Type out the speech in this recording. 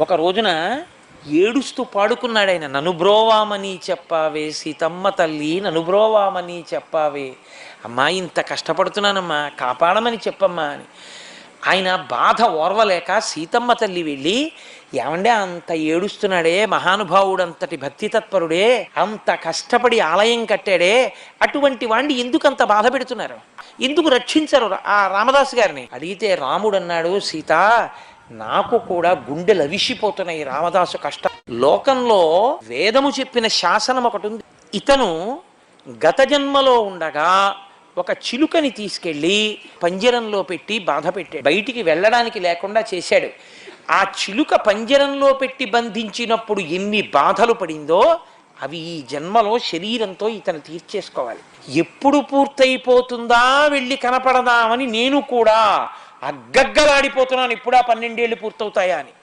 ఒక రోజున ఏడుస్తూ పాడుకున్నాడు ఆయన. నన్ను బ్రోవామని చెప్పావే సీతమ్మ తల్లి, నన్ను బ్రోవామని చెప్పావే, అమ్మా ఇంత కష్టపడుతున్నానమ్మా కాపాడమని చెప్పమ్మా అని. ఆయన బాధ ఓర్వలేక సీతమ్మ తల్లి వెళ్ళి, ఏమండే అంత ఏడుస్తున్నాడే మహానుభావుడు, అంతటి భక్తి తత్పరుడే, అంత కష్టపడి ఆలయం కట్టాడే, అటువంటి వాణ్ణి ఎందుకు అంత బాధ పెడుతున్నారు, ఎందుకు రక్షించరు ఆ రామదాసు గారిని అడిగితే రాముడు అన్నాడు, సీత నాకు కూడా గుండెలు అవిసిపోతున్నాయి రామదాసు కష్టం. లోకంలో వేదము చెప్పిన శాసనం ఒకటి ఉంది. ఇతను గత జన్మలో ఉండగా ఒక చిలుకని తీసుకెళ్ళి పంజరంలో పెట్టి బాధ పెట్టాడు, బయటికి వెళ్ళడానికి లేకుండా చేశాడు. ఆ చిలుక పంజరంలో పెట్టి బంధించినప్పుడు ఎన్ని బాధలు పడిందో అవి ఈ జన్మలో శరీరంతో ఇతను తీర్చేసుకోవాలి. ఎప్పుడు పూర్తయిపోతుందా వెళ్ళి కనపడదామని నేను కూడా అగ్గగ్గలాడిపోతున్నాను, ఇప్పుడా 12 ఏళ్ళు పూర్తవుతాయా అని.